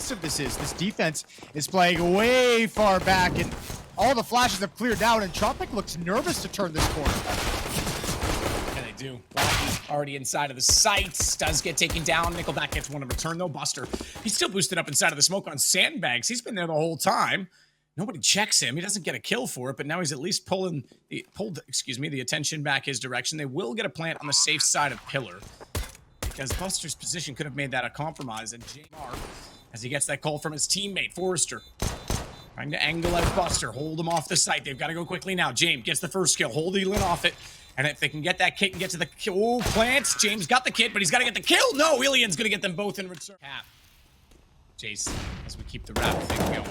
massive this is. This defense is playing way far back, and all the flashes have cleared out, and Entropiq looks nervous to turn this corner. Yeah, they do. Lackey already inside of the sights. Does get taken down. NickelBack gets one in return, though. Buster, he's still boosted up inside of the smoke on sandbags. He's been there the whole time. Nobody checks him. He doesn't get a kill for it, but now he's at least pulled the attention back his direction. They will get a plant on the safe side of Pillar, because Buster's position could have made that a compromise. And Jame, as he gets that call from his teammate, Forrester, trying to angle out Buster, hold him off the site. They've got to go quickly now. Jame gets the first kill, hold Elin off it. And if they can get that kit and get to the kill, oh, plants. James got the kit, but he's got to get the kill. No, Ilian's going to get them both in return. Cap. Jace, as we keep the rap thing going.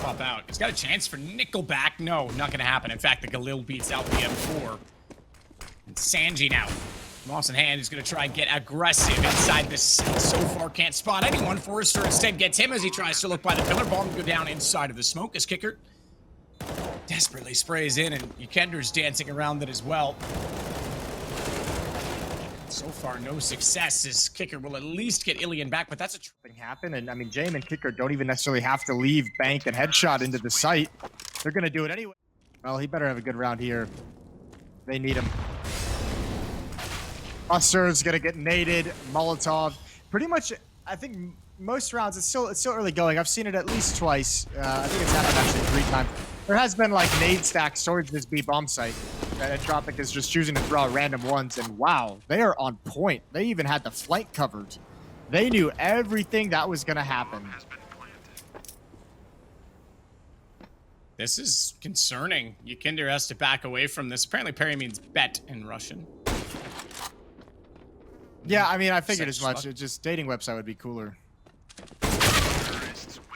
Pop out. He's got a chance for NickelBack. No, not going to happen. In fact, the Galil beats out the M4. And SANJI now. Moss in hand is going to try and get aggressive inside this site. So far, can't spot anyone. Forrester instead gets him as he tries to look by the pillar. Bomb go down inside of the smoke as Qikert desperately sprays in, and YEKINDAR's dancing around it as well. So far, no success as Qikert will at least get Ilian back, but that's a thing happen. And I mean, Jame and Qikert don't even necessarily have to leave bank and headshot into the site. They're going to do it anyway. Well, he better have a good round here. They need him. Buster's going to get naded. Molotov. Pretty much, I think most rounds, it's still early going. I've seen it at least twice. I think it's happened actually 3 times. There has been like nade stacks towards this B bomb site. Entropiq is just choosing to throw out random ones, and wow, they are on point. They even had the flank covered. They knew everything that was going to happen. This is concerning. YEKINDAR has to back away from this. Apparently parry means bet in Russian. Yeah, I mean, I figured as much. It just dating website would be cooler.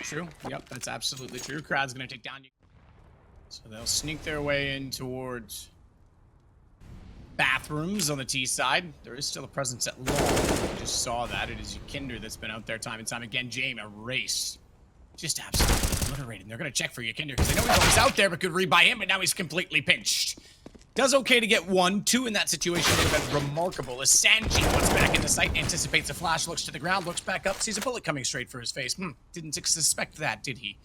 True. Yep, that's absolutely true. Krad's going to take down. So they'll sneak their way in towards bathrooms on the T side. There is still a presence at long. We just saw that. It is YEKINDAR that's been out there time and time again. Jame, a race. Just absolutely obliterated. They're going to check for YEKINDAR because they know he's always out there, but could read by him, but now he's completely pinched. Does okay to get 1, 2 in that situation would have been remarkable. As SANJI once back in the site, anticipates a flash, looks to the ground, looks back up, sees a bullet coming straight for his face. Didn't suspect that, did he?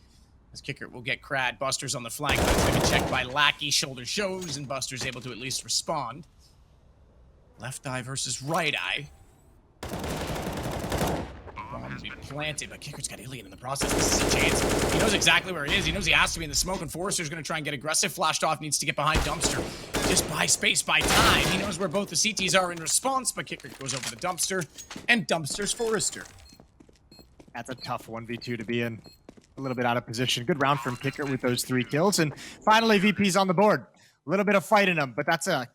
As Qikert will get Krad. Buster's on the flank. That's going to be checked by Lackey. Shoulder shows, and Buster's able to at least respond. Left eye versus right eye. Bomb to be planted, but Kikert's got Ilian in the process. This is a chance. He knows exactly where he is. He knows he has to be in the smoke, and Forrester's going to try and get aggressive. Flashed off, needs to get behind Dumpster. Just buy space, buy time. He knows where both the CTs are in response, but Qikert goes over the Dumpster, and Dumpster's Forrester. That's a tough 1v2 to be in. A little bit out of position. Good round from Qikert with those 3 kills, and finally VP's on the board. A little bit of fight in him, but that's an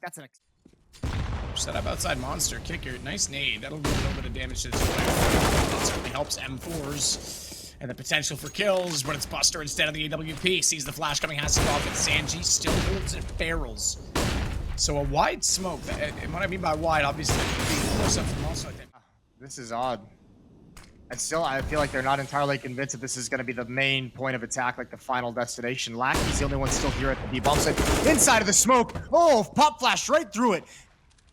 set up outside monster. Qikert, nice nade. That'll do a little bit of damage to this player. That certainly helps M4s and the potential for kills, but it's Buster instead of the AWP. Sees the flash coming, has to go off, and SANJI still holds it barrels. So a wide smoke. And what I mean by wide, obviously, this is odd. And still, I feel like they're not entirely convinced that this is going to be the main point of attack, like the final destination. Lackey's the only one still here at the B-bomb site. Inside of the smoke. Oh, pop flash right through it.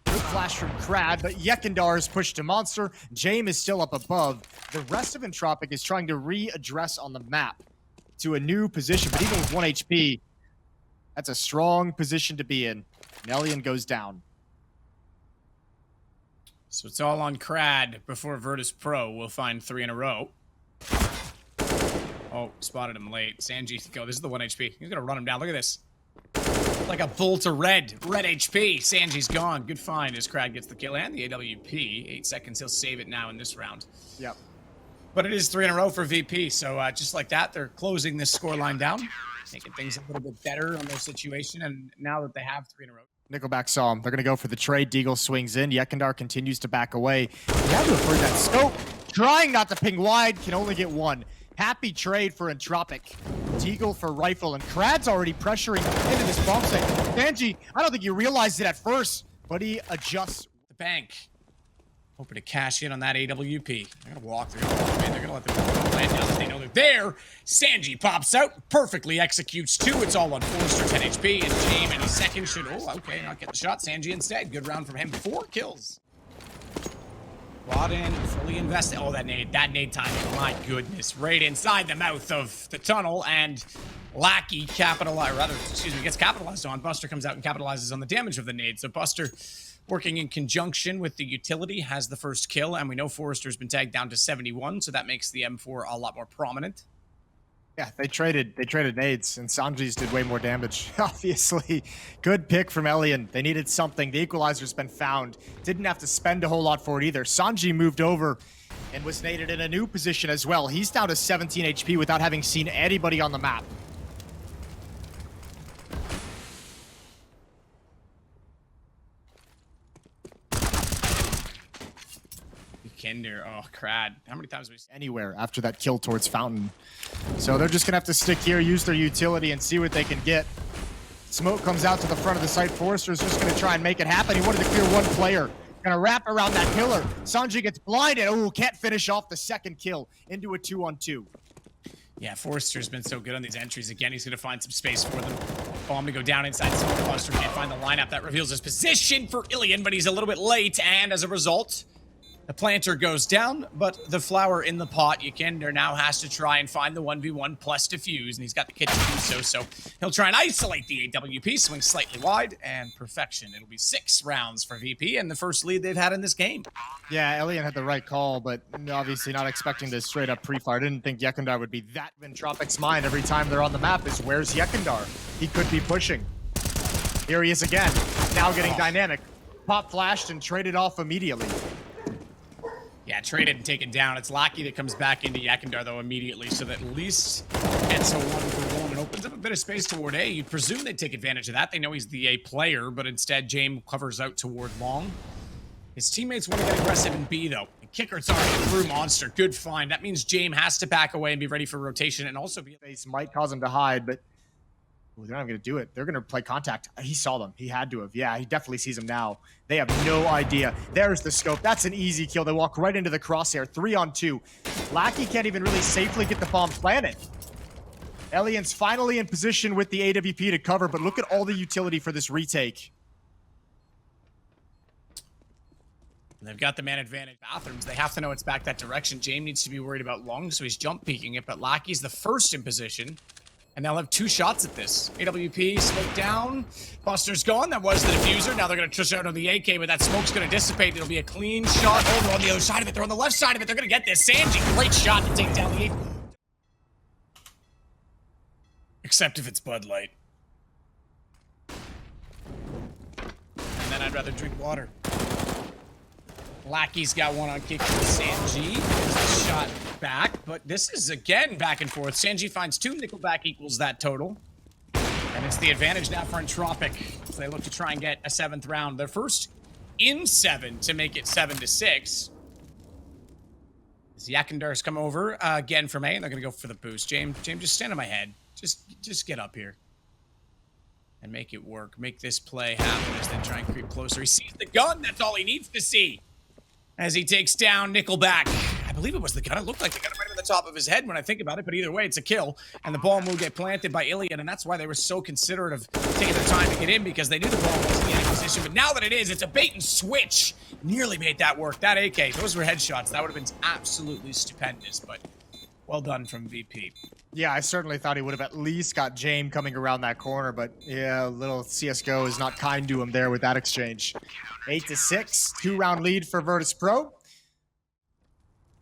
Good flash from Krad, but YEKINDAR is pushed to monster. Jame is still up above. The rest of Entropiq is trying to readdress on the map to a new position, but even with 1 HP, that's a strong position to be in. Nellian goes down. So it's all on Krad before Virtus.pro will find 3 in a row. Oh, spotted him late. SANJI, go. This is the 1 HP. He's going to run him down. Look at this. Like a bolt of red HP. SANJI's gone. Good find as Krad gets the kill and the AWP. 8 seconds. He'll save it now in this round. Yep. But it is 3 in a row for VP. So just like that, they're closing this scoreline down, making things a little bit better on their situation. And now that they have 3 in a row. NickelBack saw him. They're going to go for the trade. Deagle swings in. YEKINDAR continues to back away. You have to avert that scope. Trying not to ping wide. Can only get 1. Happy trade for Entropiq. Deagle for rifle. And Krad's already pressuring into this bomb site. SANJI, I don't think he realized it at first, but he adjusts. The bank. Hoping to cash in on that AWP. They're going to walk. They're going to walk in. They're going to let them land down as they know they're there. SANJI pops out. Perfectly executes 2. It's all on Forrester, 10 HP. And Jame in a second should... Oh, okay. Not get the shot. SANJI instead. Good round from him. 4 kills. Brought in, fully invested. Oh, that nade timing, my goodness. Right inside the mouth of the tunnel, and Lackey gets capitalized on. Buster comes out and capitalizes on the damage of the nade. So Buster, working in conjunction with the utility, has the first kill, and we know Forrester's been tagged down to 71, so that makes the M4 a lot more prominent. Yeah, they traded nades, and SANJI's did way more damage. Obviously, good pick from Elian. They needed something. The equalizer's been found. Didn't have to spend a whole lot for it either. SANJI moved over and was naded in a new position as well. He's down to 17 HP without having seen anybody on the map. YEKINDAR, oh, Krad. How many times have we seen Anywhere after that kill towards Fountain. So they're just gonna have to stick here, use their utility, and see what they can get. Smoke comes out to the front of the site. Forrester's just gonna try and make it happen. He wanted to clear one player. Gonna wrap around that pillar. SANJI gets blinded. Oh, can't finish off the second kill into a 2-on-2. Yeah, Forrester's been so good on these entries. Again, he's gonna find some space for them. Bomb to go down inside. Buster can't find the lineup. That reveals his position for Ilian, but he's a little bit late, and as a result, the planter goes down, but the flower in the pot, YEKINDAR now has to try and find the 1v1 plus defuse, and he's got the kit to do so, so he'll try and isolate the AWP, swing slightly wide, and perfection. It'll be 6 rounds for VP, and the first lead they've had in this game. Yeah, Elian had the right call, but obviously not expecting this straight up pre-fire. Didn't think YEKINDAR would be that. Entropiq's mind every time they're on the map is, where's YEKINDAR? He could be pushing. Here he is again, now getting dynamic. Pop flashed and traded off immediately. Yeah, traded and taken down. It's Lackey that comes back into YEKINDAR, though, immediately, so that at least gets a 1-for-1 and opens up a bit of space toward A. You'd presume they'd take advantage of that. They know he's the A player, but instead, Jame covers out toward long. His teammates want to get aggressive in B, though. And Qikert's already through Monster. Good find. That means Jame has to back away and be ready for rotation, and also be... Face might cause him to hide, but they're not going to do it. They're going to play contact. He saw them. He had to have. Yeah, he definitely sees them now. They have no idea. There's the scope. That's an easy kill. They walk right into the crosshair. 3-on-2. Lackey can't even really safely get the bomb planted. Elian's finally in position with the AWP to cover, but look at all the utility for this retake. They've got the man advantage bathrooms. They have to know it's back that direction. Jame needs to be worried about long, so he's jump peeking it, but Lackey's the first in position. And they'll have 2 shots at this. AWP, smoke down. Buster's gone. That was the diffuser. Now they're going to push out on the AK, but that smoke's going to dissipate. It'll be a clean shot over on the other side of it. They're on the left side of it. They're going to get this. SANJI, great shot to take down the 8. Except if it's Bud Light. And then I'd rather drink water. Lackey's got one on Qikert. SANJI gets the shot back, but this is again back and forth. SANJI finds 2. NickelBack equals that total. And it's the advantage now for Entropiq. So they look to try and get a 7th round. They're first in 7 to make it 7-6. As YEKINDAR's come over again from A, and they're going to go for the boost. Jame, just stand on my head. Just get up here. And make it work. Make this play happen as they try and creep closer. He sees the gun. That's all he needs to see. As he takes down NickelBack. I believe it was the gun. It looked like the gun right on the top of his head when I think about it, but either way, it's a kill. And the bomb will get planted by Ilian, and that's why they were so considerate of taking their time to get in, because they knew the bomb was in the acquisition. But now that it is, it's a bait and switch. Nearly made that work. That AK, those were headshots. That would have been absolutely stupendous, but well done from VP. Yeah, I certainly thought he would have at least got Jame coming around that corner, but yeah, little CSGO is not kind to him there with that exchange. 8-6, 2-round lead for Virtus.pro.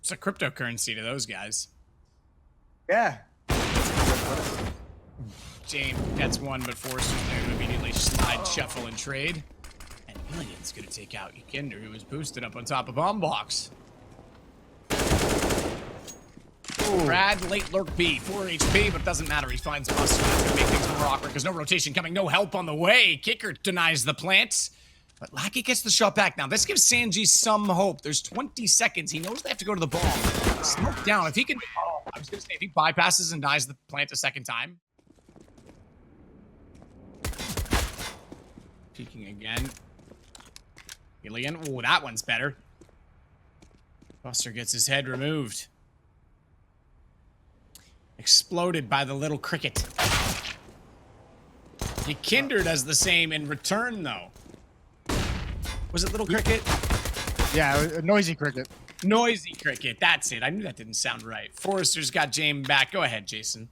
It's a cryptocurrency to those guys. Yeah. Jame gets one, but Forrester's there to immediately slide, shuffle, and trade. And Ilian's going to take out YEKINDAR, who was boosted up on top of Bomb Box. Krad, late lurk B, 4 HP, but it doesn't matter. He finds Buster. That's going to make things more awkward because no rotation coming, no help on the way. Qikert denies the plants, but Lackey gets the shot back. Now, this gives SANJI some hope. There's 20 seconds. He knows they have to go to the bomb. Smoke down. If he can... Oh, I was going to say, if he bypasses and dies the plant a second time. Peeking again. Ilian. Oh, that one's better. Buster gets his head removed. Exploded by the little cricket. YEKINDAR does the same in return, though. Was it little cricket? Yeah, a noisy cricket. Noisy cricket. That's it. I knew that didn't sound right. Forrester's got Jame back. Go ahead, Jason.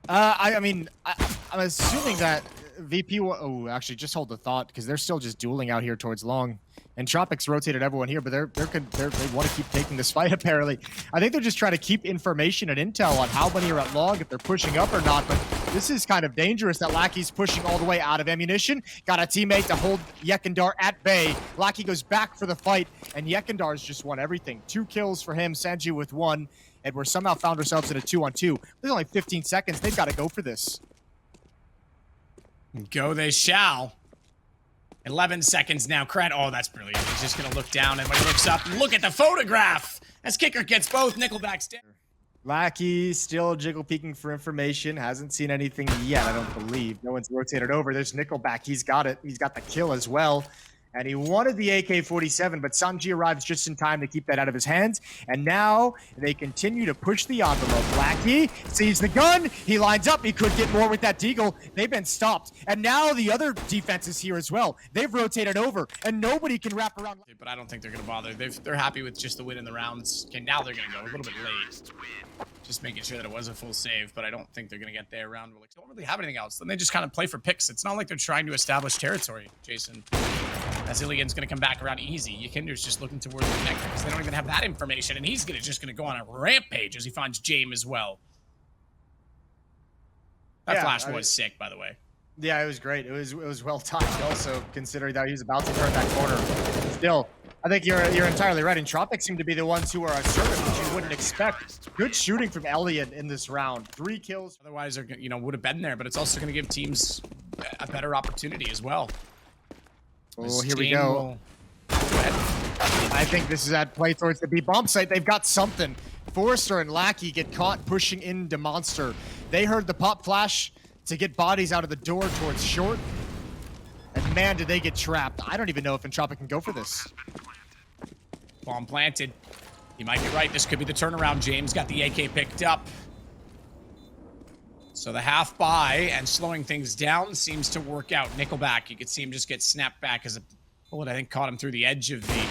I mean, I'm assuming that VP. Oh, actually, just hold the thought because they're still just dueling out here towards long. Entropiq's rotated everyone here, but they want to keep taking this fight. Apparently, I think they're just trying to keep information and intel on how many are at long, if they're pushing up or not. But this is kind of dangerous that Lackey's pushing all the way out of ammunition. Got a teammate to hold YEKINDAR at bay. Lackey goes back for the fight, and YEKINDAR's just won everything. 2 kills for him. SANJI with 1. And we're somehow found ourselves in a 2-on-2. There's only 15 seconds. They've got to go for this. Go they shall. 11 seconds now. Krad. Oh, that's brilliant. He's just going to look down, and when he looks up, look at the photograph as Qikert gets both. NickelBack's dead. Lackey still jiggle peeking for information. Hasn't seen anything yet, I don't believe. No one's rotated over. There's NickelBack. He's got it. He's got the kill as well. And he wanted the AK-47, but SANJI arrives just in time to keep that out of his hands. And now they continue to push the envelope. Lackey sees the gun. He lines up. He could get more with that deagle. They've been stopped. And now the other defense is here as well. They've rotated over, and nobody can wrap around. But I don't think they're going to bother. They're happy with just the win in the rounds. Okay, now they're going to go a little bit late. Just making sure that it was a full save, but I don't think they're going to get their round. They don't really have anything else. Then they just kind of play for picks. It's not like they're trying to establish territory, Jason. As Ilian's going to come back around easy. YEKINDAR's just looking towards the connector because they don't even have that information, and he's just going to go on a rampage as he finds Jame as well. That flash was sick, by the way. Yeah, it was great. It was well timed also, considering that he was about to turn that corner. Still, I think you're entirely right. Entropiq seem to be the ones who are assertive, which you wouldn't expect. Good shooting from Elian in this round. 3 kills. Otherwise, they're, would have been there, but it's also going to give teams a better opportunity as well. Oh, here we go. I think this is at play towards the B bomb site. They've got something. Forrester and Lackey get caught pushing into Monster. They heard the pop flash to get bodies out of the door towards short. And man, did they get trapped. I don't even know if Entropiq can go for this. Bomb planted. You might be right. This could be the turnaround. James got the AK picked up. So the half buy and slowing things down seems to work out. NickelBack, you could see him just get snapped back as a bullet, I think, caught him through the edge of the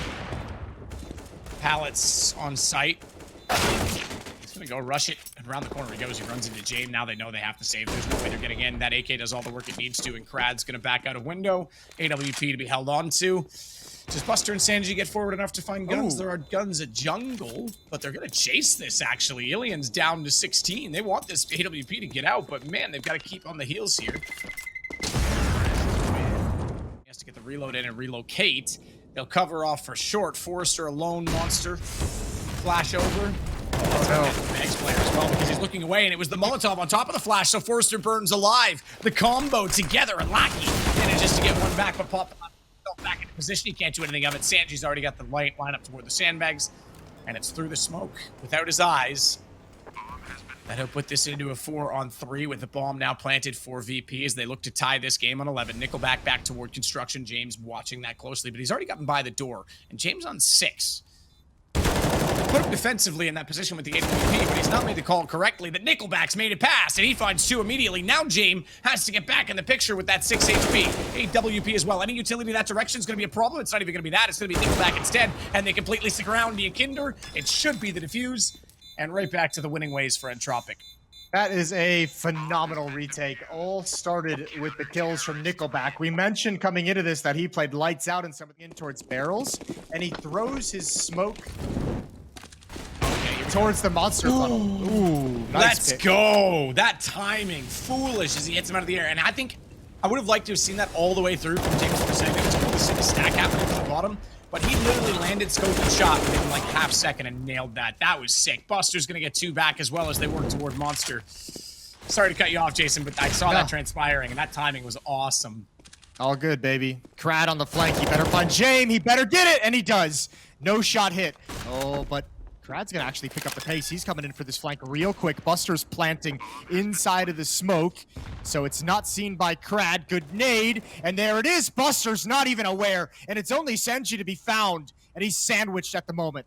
pallets on site. He's going to go rush it. And around the corner he goes. He runs into Jame. Now they know they have to save. There's no way they're getting in. That AK does all the work it needs to, and Krad's going to back out a window. AWP to be held on to. Does Buster and SANJI get forward enough to find guns? Ooh. There are guns at jungle, but they're going to chase this, actually. Ilian's down to 16. They want this AWP to get out, but man, they've got to keep on the heels here. He has to get the reload in and relocate. They'll cover off for short. Forrester alone, Monster. Flash over. Oh, next player as well, because he's looking away, and it was the Molotov on top of the flash, so Forrester burns alive. The combo together, and Lackey manages to get one back, but Pop back into position. He can't do anything of it. SANJI's already got the light line up toward the sandbags, and it's through the smoke without his eyes. That'll put this into a 4-on-3 with the bomb now planted for VP as they look to tie this game on 11. NickelBack back toward construction. James watching that closely, but he's already gotten by the door, and James on 6. Put him defensively in that position with the AWP, but he's not made the call correctly. The NickelBack's made it pass, and he finds 2 immediately. Now Jame has to get back in the picture with that 6 HP. AWP as well. Any utility in that direction is going to be a problem. It's not even going to be that. It's going to be NickelBack instead, and they completely stick around to YEKINDAR. It should be the defuse, and right back to the winning ways for Entropiq. That is a phenomenal retake. All started with the kills from NickelBack. We mentioned coming into this that he played lights out and something in towards barrels, and he throws his smoke towards the monster funnel. Ooh, nice Let's pick. go. That timing, foolish as he hits him out of the air. And I think I would have liked to have seen that all the way through from James for a second. It's cool to see the stack happening from the bottom, but he literally landed, scoped and shot within like half second and nailed that. That was sick. Buster's going to get 2 back as well as they work toward Monster. Sorry to cut you off, Jason, but I saw that transpiring, and that timing was awesome. All good, baby. Krad on the flank. He better find Jame. He better get it, and he does. No shot hit. Oh, but Krad's gonna actually pick up the pace. He's coming in for this flank real quick. Buster's planting inside of the smoke, so it's not seen by Krad. Good nade, and there it is. Buster's not even aware, and it's only SANJI to be found, and he's sandwiched at the moment.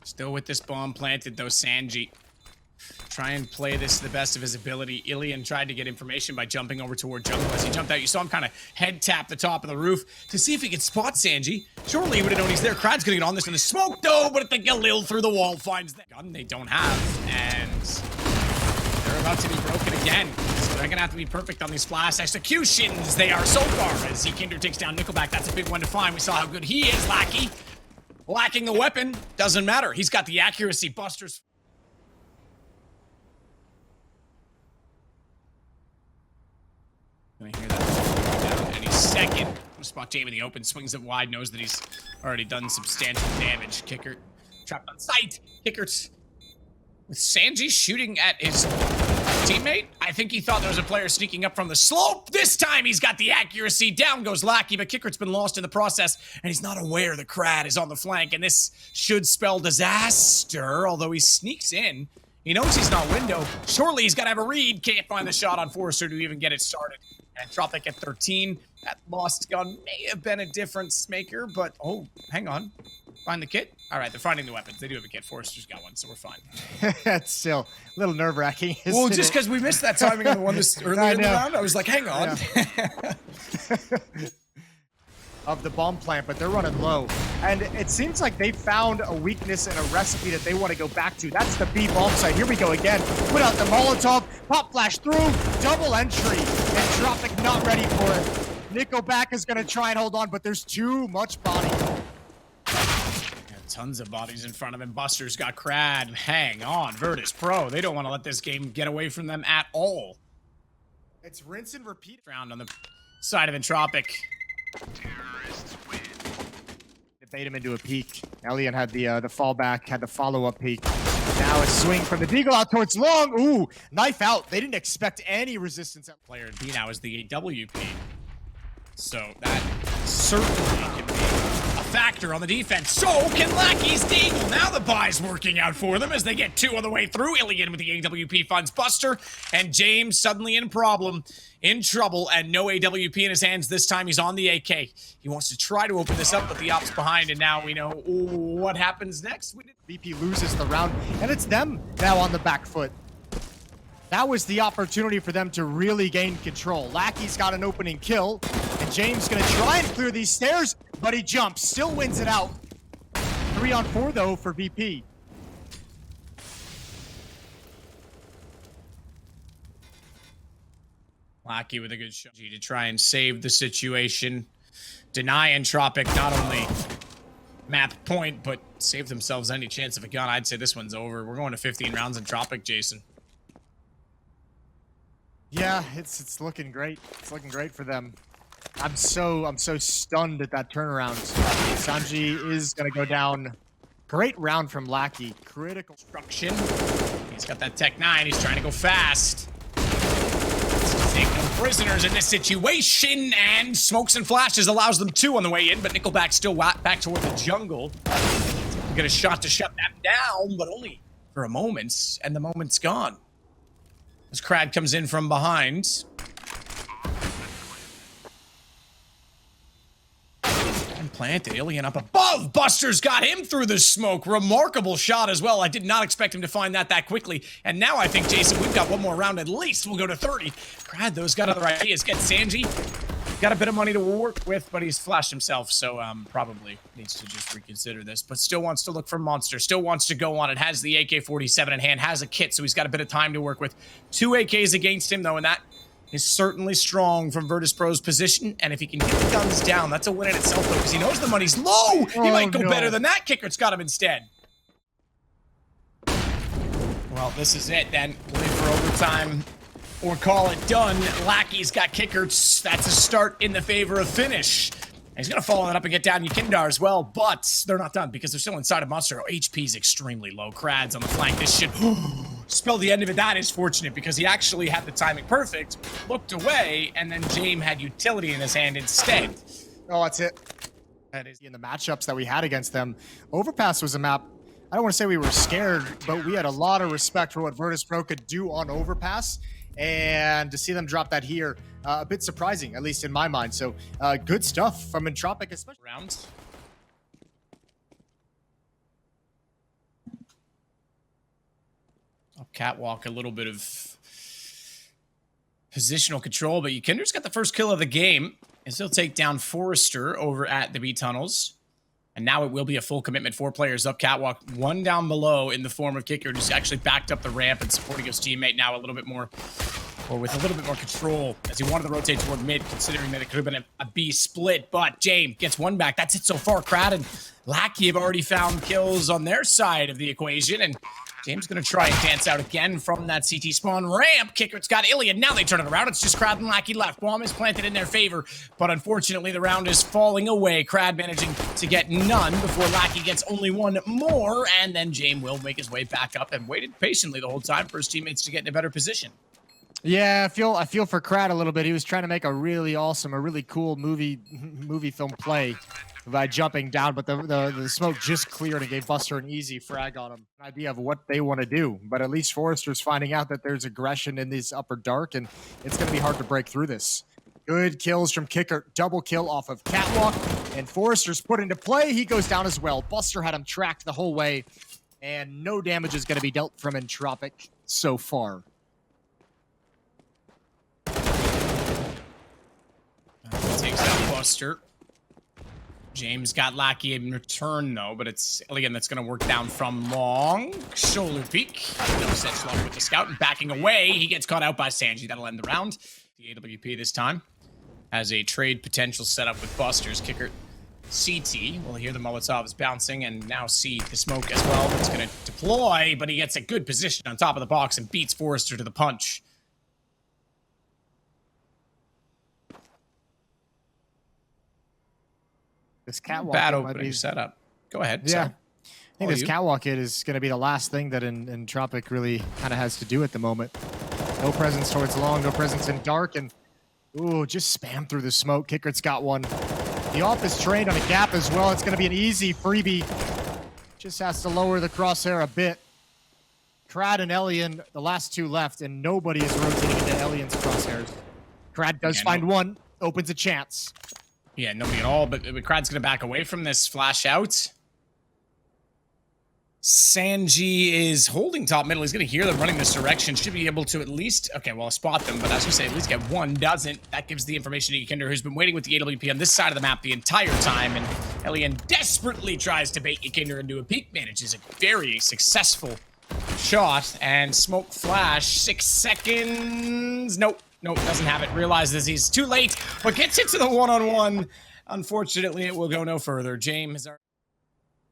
Still with this bomb planted, though, SANJI. try and play this to the best of his ability. Ilian tried to get information by jumping over toward jungle. As he jumped out, you saw him kind of head tap the top of the roof to see if he could spot SANJI. Surely he would have known he's there. Krad's gonna get on this in the smoke though, but I think Galil through the wall finds the gun they don't have, and they're about to be broken again. So they're gonna have to be perfect on these flash executions. They are so far as YEKINDAR takes down NickelBack. That's a big one to find. We saw how good he is, Lackey. Lacking the weapon, doesn't matter. He's got the accuracy. Busters. Gonna hear that down any second. Spot Jame in the open, swings it wide, knows that he's already done substantial damage. Qikert trapped on sight. Qikert's with SANJI shooting at his teammate. I think he thought there was a player sneaking up from the slope. This time he's got the accuracy. Down goes Lackey, but Qikert's been lost in the process, and he's not aware that Krad is on the flank, and this should spell disaster, although he sneaks in. He knows he's not window. Surely he's got to have a read. Can't find the shot on Forrester to even get it started. Entropiq at 13. That lost gun may have been a difference maker, but oh, hang on. Find the kit? All right, they're finding the weapons. They do have a kit. Forrester's got one, so we're fine. That's still a little nerve-wracking. Well, just because we missed that timing on the one this earlier in the round, I was like, hang on. Yeah. Of the bomb plant, but they're running low. And it seems like they found a weakness and a recipe that they want to go back to. That's the B bomb site. Here we go again. Put out the Molotov, pop flash through, double entry. Entropiq not ready for it. NickelBack is going to try and hold on, but there's too much body. Tons of bodies in front of him. Buster's got Krad. Hang on, Virtus.pro. They don't want to let this game get away from them at all. It's rinse and repeat. Round on the side of Entropiq. Terrorists win. They bait him into a peek. Elian had the fallback, had the follow-up peek. Now a swing from the deagle out towards long. Ooh, knife out. They didn't expect any resistance. Player B now is the AWP. So that certainly can be a factor on the defense. So can Lackey's deagle. Now the buy's working out for them as they get two on the way through. Ilian with the AWP finds Buster, and James suddenly in trouble, and no AWP in his hands. This time he's on the AK. He wants to try to open this up, but the ops behind, and now we know what happens next. VP loses the round, and it's them now on the back foot. That was the opportunity for them to really gain control. Lackey's got an opening kill, and James gonna try and clear these stairs, but he jumps, still wins it out. 3 on 4 though for VP. Lackey with a good shot to try and save the situation. Deny Entropiq not only map point, but save themselves any chance of a gun. I'd say this one's over. We're going to 15 rounds Entropiq, Jason. Yeah, it's looking great. It's looking great for them. I'm so stunned at that turnaround. SANJI is gonna go down. Great round from Lackey. Critical destruction. He's got that Tech 9. He's trying to go fast. Take no prisoners in this situation, and smokes and flashes allows them 2 on the way in, but NickelBack still back toward the jungle. Get a shot to shut that down, but only for a moment, and the moment's gone. As Krad comes in from behind. And planted. Ilian up above. Buster's got him through the smoke. Remarkable shot as well. I did not expect him to find that quickly. And now I think, Jason, we've got one more round at least. We'll go to 30. Krad, though, has got other ideas. Get SANJI. Got a bit of money to work with, but he's flashed himself, so probably needs to just reconsider this. But still wants to look for Monster, still wants to go on it, has the AK-47 in hand, has a kit, so he's got a bit of time to work with. 2 AKs against him, though, and that is certainly strong from Virtus.pro's position. And if he can get the guns down, that's a win in itself, though, because he knows the money's low. He might go better than that. Qikert's got him instead. Well, this is it, then. Play for overtime. Or call it done. Lackey's got Qikert's. That's a start in the favor of finish. And he's going to follow that up and get down YEKINDAR as well, but they're not done because they're still inside of Monster. HP's extremely low. Krad's on the flank. This should spell the end of it. That is fortunate because he actually had the timing perfect, looked away, and then Jame had utility in his hand instead. Oh, that's it. That is in the matchups that we had against them. Overpass was a map. I don't want to say we were scared, but we had a lot of respect for what Virtus.pro could do on Overpass. And to see them drop that here, a bit surprising, at least in my mind. So good stuff from Entropiq, especially. Rounds. Up catwalk, a little bit of positional control, but YEKINDAR's got the first kill of the game. And he'll take down Forrester over at the B tunnels. And now it will be a full commitment. 4 players up catwalk, 1 down below in the form of Qikert, who's actually backed up the ramp and supporting his teammate now a little bit more, or with a little bit more control, as he wanted to rotate toward mid, considering that it could have been a B split. But Jame gets 1 back. That's it so far. Krad and Lackey have already found kills on their side of the equation, and Jame's gonna try and dance out again from that CT spawn ramp. Kikert's got Ilian. Now they turn it around. It's just Krad and Lackey left. Bomb is planted in their favor, but unfortunately the round is falling away. Krad managing to get none before Lackey gets only 1 more, and then Jame will make his way back up and waited patiently the whole time for his teammates to get in a better position. Yeah, I feel for Krad a little bit. He was trying to make a really awesome, a really cool movie film play by jumping down, but the smoke just cleared and gave Buster an easy frag on him. An idea of what they want to do, but at least Forrester's finding out that there's aggression in this upper dark, and it's going to be hard to break through this. Good kills from Qikert, double kill off of catwalk, and Forrester's put into play. He goes down as well. Buster had him tracked the whole way, and no damage is going to be dealt from Entropiq so far. Takes out Buster. James got Lackey in return, though, but it's Ilian that's going to work down from long. Shoulder peek. No sense long with the scout, and backing away. He gets caught out by SANJI. That'll end the round. The AWP this time has a trade potential set up with Buster's. Qikert CT. We'll hear the Molotovs bouncing, and now see the smoke as well. It's going to deploy, but he gets a good position on top of the box and beats Forrester to the punch. This catwalk bad opening setup. Go ahead. Yeah. So, I think this catwalk hit is going to be the last thing that Entropiq really kind of has to do at the moment. No presence towards long, no presence in dark, and ooh, just spam through the smoke. Kikert's got 1. The off is trained on a gap as well. It's going to be an easy freebie. Just has to lower the crosshair a bit. Krad and Ilian, the last 2 left, and nobody is rotating into Elian's crosshairs. Krad does find 1, opens a chance. Yeah, nobody at all, but Krad's going to back away from this flash out. SANJI is holding top middle. He's going to hear them running this direction. Should be able to at least, okay, well, spot them, but as we say, at least get 1. Doesn't. That gives the information to YEKINDAR, who's been waiting with the AWP on this side of the map the entire time, and Ilian desperately tries to bait YEKINDAR into a peek, manages a very successful shot, and smoke flash, 6 seconds. Nope. Nope, doesn't have it. Realizes he's too late, but gets into the one-on-one. Unfortunately, it will go no further. James, I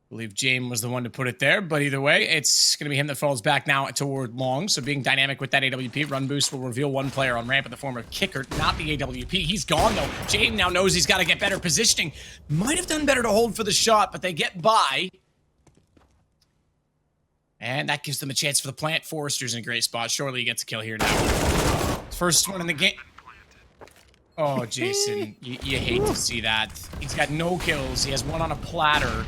believe Jame was the one to put it there, but either way, it's going to be him that falls back now toward long. So being dynamic with that AWP, run boost will reveal 1 player on ramp in the form of Qikert, not the AWP. He's gone, though. Jame now knows he's got to get better positioning. Might have done better to hold for the shot, but they get by. And that gives them a chance for the plant. Forrester's in a great spot. Surely he gets a kill here now. First one in the game. Oh, Jason, you hate to see that. He's got no kills. He has 1 on a platter.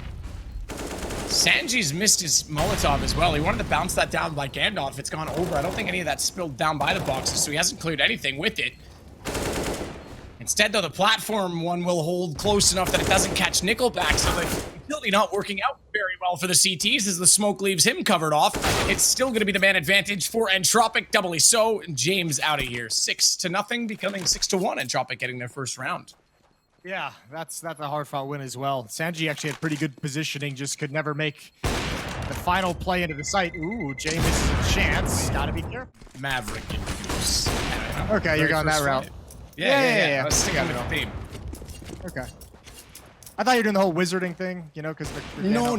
SANJI's missed his Molotov as well. He wanted to bounce that down by Gandalf. It's gone over. I don't think any of that spilled down by the boxes, so he hasn't cleared anything with it. Instead, though, the platform one will hold close enough that it doesn't catch NickelBack, so the utility not working out very well for the CTs as the smoke leaves him covered off. It's still going to be the man advantage for Entropiq, doubly so. James out of here. 6-0, becoming 6-1. Entropiq getting their first round. Yeah, that's a hard-fought win as well. SANJI actually had pretty good positioning, just could never make the final play into the site. Ooh, James misses a chance. Gotta be careful. Maverick and Goose. Okay, you're going that route. Yeah. I was sticking with the theme. Okay. I thought you were doing the whole wizarding thing, you know, because the No.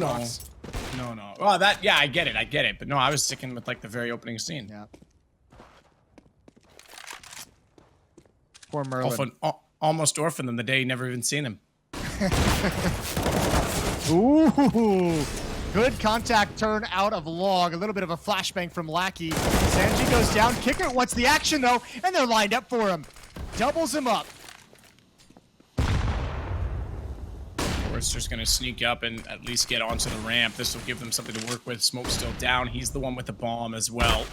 Well, yeah, I get it. But no, I was sticking with like the very opening scene. Yeah. Poor Merlin. Almost orphaned them the day he never even seen him. Ooh, good contact turn out of long. A little bit of a flashbang from Lackey. SANJI goes down. Qikert wants the action though, and they're lined up for him. Doubles him up. Forrester's going to sneak up and at least get onto the ramp. This will give them something to work with. Smoke's still down. He's the one with the bomb as well.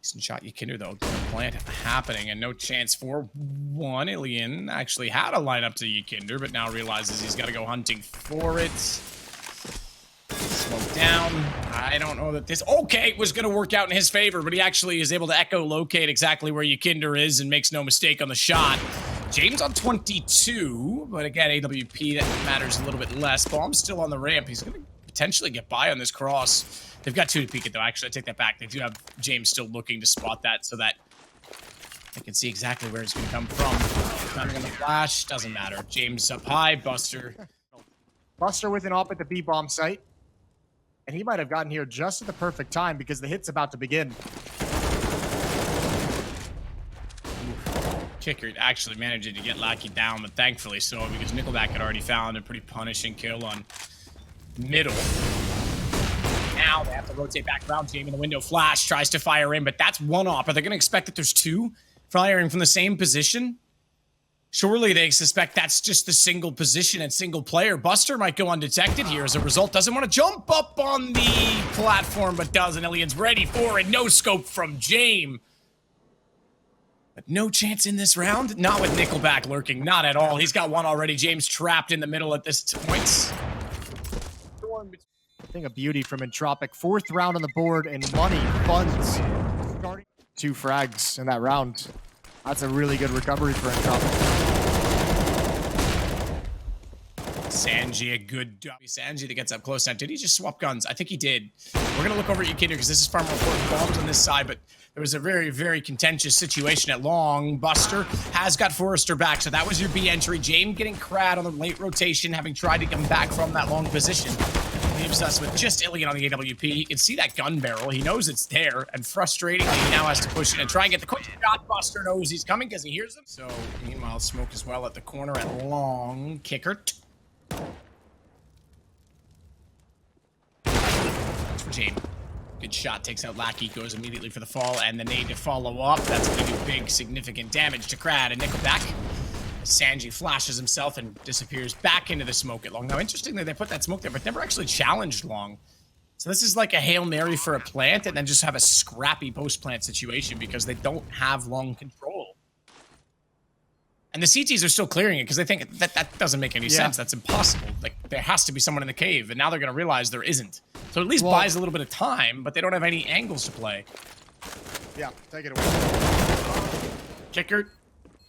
Decent shot YEKINDAR though. Plant happening and no chance for 1. Ilian actually had a line up to YEKINDAR, but now realizes he's got to go hunting for it. Smoke down. down. I don't know that this, okay, was going to work out in his favor, but he actually is able to echolocate exactly where YEKINDAR is and makes no mistake on the shot. James on 22, but again, AWP, that matters a little bit less. Bomb's still on the ramp. He's going to potentially get by on this cross. They've got 2 to peek it, though. Actually, I take that back. They do have James still looking to spot that so that they can see exactly where it's going to come from. Not going to flash. Doesn't matter. James up high. Buster. Buster with an op at the B-bomb site. And he might have gotten here just at the perfect time because the hit's about to begin. Qikert actually managing to get Lackey down, but thankfully so, because NickelBack had already found a pretty punishing kill on middle. Now they have to rotate back around. Jame in the window. Flash tries to fire in, but that's one op. Are they going to expect that there's 2 firing from the same position? Surely they suspect that's just the single position and single player. Buster might go undetected here as a result. Doesn't want to jump up on the platform, but does. And Alien's ready for it. No scope from Jame. But no chance in this round. Not with NickelBack lurking. Not at all. He's got one already. James trapped in the middle at this point. Thing of beauty from Entropiq. 4th round on the board and money, funds. Starting 2 frags in that round. That's a really good recovery for Entropiq. SANJI, a good SANJI that gets up close. Now, did he just swap guns? I think he did. We're going to look over at YEKINDAR because this is far more important. Bombs on this side, but there was a very, very contentious situation at long. Buster has got Forrester back, so that was your B entry. Jame getting Krad on the late rotation, having tried to come back from that long position. Leaves us with just Ilian on the AWP. You can see that gun barrel. He knows it's there, and frustratingly, he now has to push it and try and get the quick shot. Buster knows he's coming because he hears him. So, meanwhile, smoke as well at the corner at long. Qikert. That's for Jame. Good shot, takes out Lackey, goes immediately for the fall, and the nade to follow up. That's going to do big, significant damage to Krad and NickelBack. SANJI flashes himself and disappears back into the smoke at long. Now, interestingly, they put that smoke there, but never actually challenged long. So this is like a Hail Mary for a plant, and then just have a scrappy post-plant situation because they don't have long control. And the CTs are still clearing it because they think that doesn't make any sense. That's impossible. Like, there has to be someone in the cave, and now they're going to realize there isn't. So at least buys a little bit of time, but they don't have any angles to play. Yeah, take it away. Qikert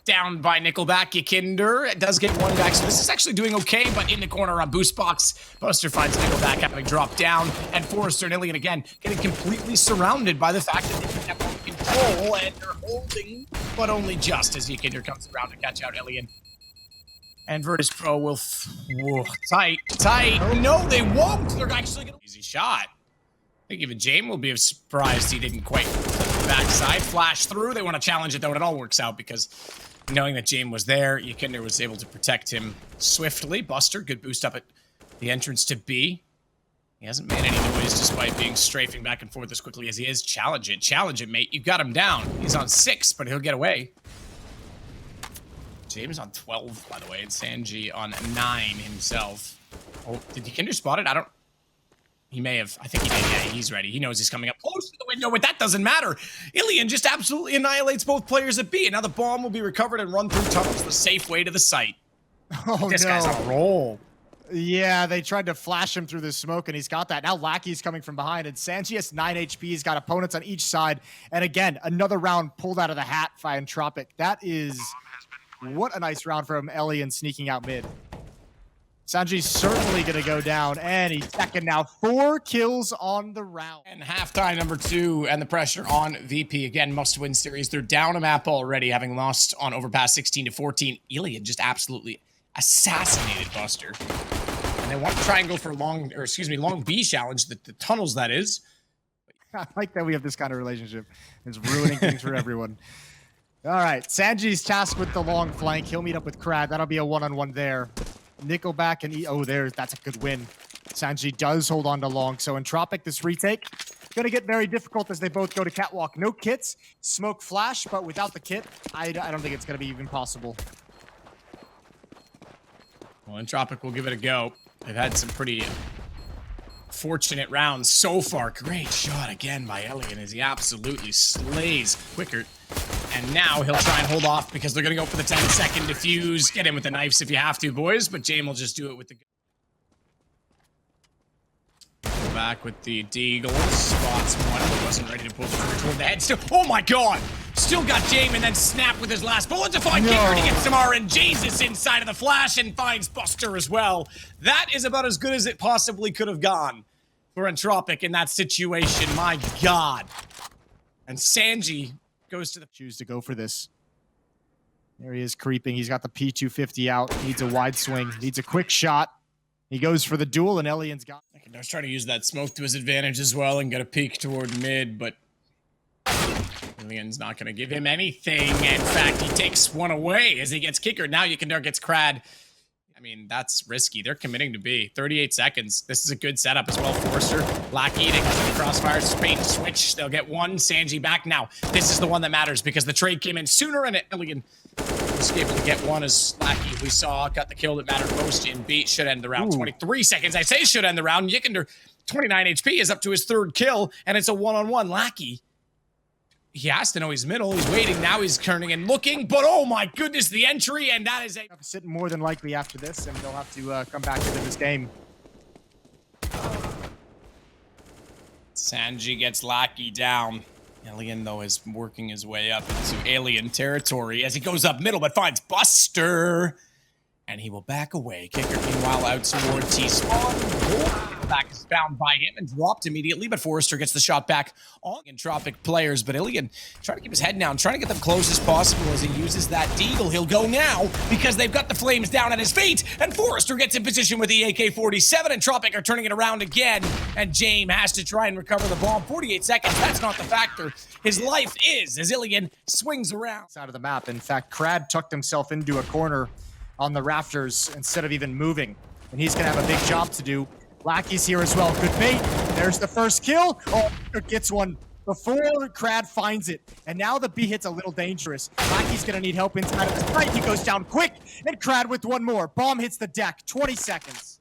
down by NickelBack. YEKINDAR does get one back, so this is actually doing okay, but in the corner on boost box, Buster finds NickelBack having dropped down, and Forrester and Ilian again getting completely surrounded by the fact that they have no control, and they're holding, but only just as YEKINDAR comes around to catch out Ilian. And Virtus.pro will, whoa, tight. No, they won't. They're actually gonna, easy shot. I think even Jame will be surprised he didn't quite flip the backside. Flash through. They want to challenge it, though, and it all works out because knowing that Jame was there, YEKINDAR was able to protect him swiftly. Buster, good boost up at the entrance to B. He hasn't made any noise despite being strafing back and forth as quickly as he is. Challenge it, mate. You've got him down. He's on 6, but he'll get away. James on 12, by the way, and SANJI on 9 himself. Oh, did YEKINDAR spot it? I don't... He may have. I think he did. Yeah, he's ready. He knows he's coming up close to the window, but that doesn't matter. Ilian just absolutely annihilates both players at B, and now the bomb will be recovered and run through tunnels the safe way to the site. Oh, this guy's on a roll. Yeah, they tried to flash him through the smoke, and he's got that. Now Lackey's coming from behind, and SANJI has 9 HP. He's got opponents on each side. And again, another round pulled out of the hat by Entropiq. That is... What a nice round from Ilian sneaking out mid. SANJI's certainly going to go down, and he's second now. 4 kills on the round. And halftime number 2, and the pressure on VP. Again, must-win series. They're down a map already, having lost on Overpass 16-14. Ilian just absolutely assassinated Buster. And they want to try and go for long B challenge, the tunnels, that is. I like that we have this kind of relationship. It's ruining things for everyone. All right, SANJI's tasked with the long flank. He'll meet up with Krad. That'll be a one-on-one there. NickelBack and that's a good win. SANJI does hold on to long. So Entropiq, this retake, going to get very difficult as they both go to catwalk. No kits, smoke flash, but without the kit, I don't think it's going to be even possible. Well, Entropiq will give it a go. They've had some pretty fortunate rounds so far. Great shot again by Ilian as he absolutely slays Qikert. And now he'll try and hold off because they're going to go for the 10-second defuse. Get in with the knives if you have to, boys. But Jame will just do it with the... NickelBack with the deagle. Spots one, but wasn't ready to pull the trigger toward the head. Still, oh my god! Still got Jame and then snap with his last bullet to find Qikert. He gets some RNGs inside of the flash and finds Buster as well. That is about as good as it possibly could have gone for Entropiq in that situation. My god. And SANJI goes to the... Choose to go for this. There he is creeping. He's got the P250 out. Needs a wide swing. Needs a quick shot. He goes for the duel, and Elian's got... YEKINDAR's trying to use that smoke to his advantage as well and get a peek toward mid, but... Elian's not going to give him anything. In fact, he takes one away as he gets Qikert. Now YEKINDAR gets Krad. I mean, that's risky. They're committing to B. 38 seconds. This is a good setup as well. Forrester, Lack eating, crossfire, Spain switch. They'll get one. SANJI back. Now, this is the one that matters because the trade came in sooner and Elian was able to get one as Lackey, we saw, got the kill that mattered most in B. Should end the round. 23 seconds. I say should end the round. YEKINDAR, 29 HP, is up to his third kill, and it's a one-on-one. Lackey, he has to know he's middle. He's waiting. Now he's turning and looking. But oh my goodness, the entry, and that is a... Sitting more than likely after this, and they'll have to come back into this game. SANJI gets Lackey down. Elian, though, is working his way up into alien territory as he goes up middle, but finds Buster. And he will back away. Qikert, meanwhile, out toward T-spawn. Back is found by him and dropped immediately, but Forrester gets the shot back on Entropiq players. But Elian trying to keep his head down, trying to get them close as possible as he uses that deagle. He'll go now because they've got the flames down at his feet, and Forrester gets in position with the AK-47. Entropiq are turning it around again, and Jame has to try and recover the bomb. 48 seconds, that's not the factor. His life is as Elian swings around. Out of the map. In fact, Krad tucked himself into a corner on the rafters instead of even moving, and he's gonna have a big job to do. Lackey's here as well. Good bait. There's the first kill. Oh, it gets one before Krad finds it. And now the B hit's a little dangerous. Lackey's going to need help inside of the site. He goes down quick. And Krad with one more. Bomb hits the deck. 20 seconds.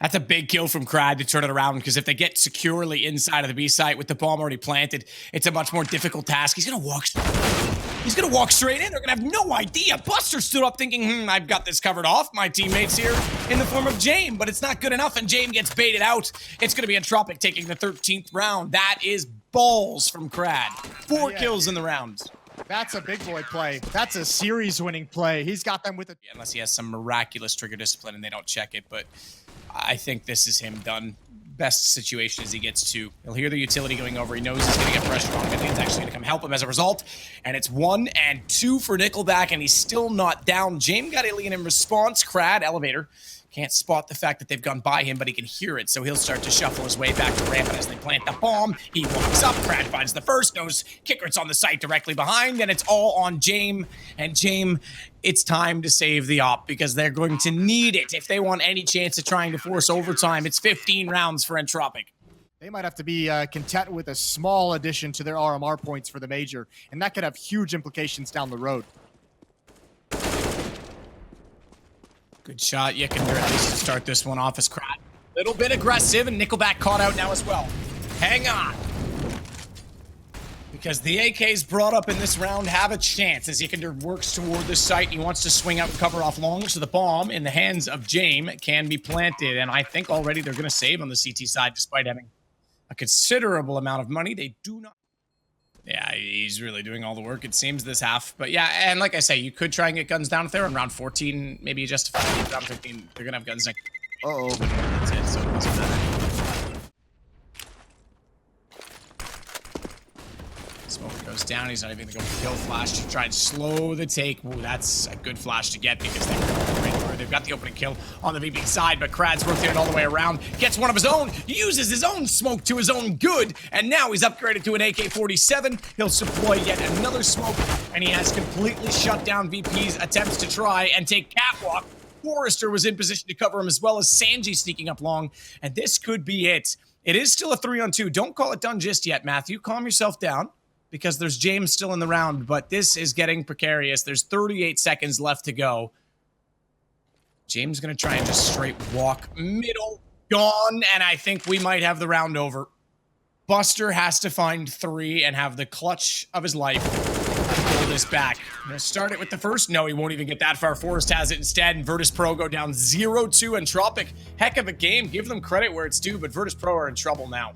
That's a big kill from Krad to turn it around, because if they get securely inside of the B site with the bomb already planted, it's a much more difficult task. He's going to walk straight in. They're going to have no idea. Buster stood up thinking, I've got this covered off. My teammates here in the form of Jame, but it's not good enough, and Jame gets baited out. It's going to be Entropiq taking the 13th round. That is balls from Krad. 4 kills in the round. That's a big boy play. That's a series-winning play. He's got them with it. Yeah, unless he has some miraculous trigger discipline and they don't check it, but I think this is him done. Best situation as he gets to. He'll hear the utility going over. He knows he's going to get pressure on him. He's actually going to come help him as a result. And it's 1 and 2 for NickelBack, and he's still not down. Jame got Elian in response. Krad, elevator. Can't spot the fact that they've gone by him, but he can hear it, so he'll start to shuffle his way back to ramp. And as they plant the bomb, he walks up. Krad finds the first, knows Qikert's on the site directly behind, and it's all on Jame. And Jame, it's time to save the op, because they're going to need it if they want any chance of trying to force overtime. It's 15 rounds for Entropiq. They might have to be content with a small addition to their RMR points for the major, and that could have huge implications down the road. Good shot. YEKINDAR at least to start this one off as Krad. A little bit aggressive, and NickelBack caught out now as well. Hang on. Because the AKs brought up in this round have a chance as YEKINDAR works toward the site. He wants to swing out and cover off long, so the bomb in the hands of Jame can be planted. And I think already they're going to save on the CT side despite having a considerable amount of money. They do not. Yeah, he's really doing all the work, it seems, this half. But yeah, and like I say, you could try and get guns down if they're in round 14. Maybe you justify it. Round 15, they're going to have guns next. Uh-oh. That's it, so it doesn't matter. Smoke goes down. He's not even going to go for kill flash to try and slow the take. Ooh, that's a good flash to get because they've got the opening kill on the VP side, but Krad's rotated all the way around, gets one of his own, uses his own smoke to his own good, and now he's upgraded to an AK-47. He'll deploy yet another smoke, and he has completely shut down VP's attempts to try and take catwalk. Forrester was in position to cover him, as well as SANJI sneaking up long, and this could be it. It is still a 3-on-2. Don't call it done just yet, Matthew. Calm yourself down, because there's James still in the round, but this is getting precarious. There's 38 seconds left to go. James going to try and just straight walk middle, gone, and I think we might have the round over. Buster has to find 3 and have the clutch of his life. pull this back. Gonna start it with the first. No, he won't even get that far. Forrest has it instead, and Virtus.pro go down 0-2. Entropiq, heck of a game. Give them credit where it's due, but Virtus.pro are in trouble now.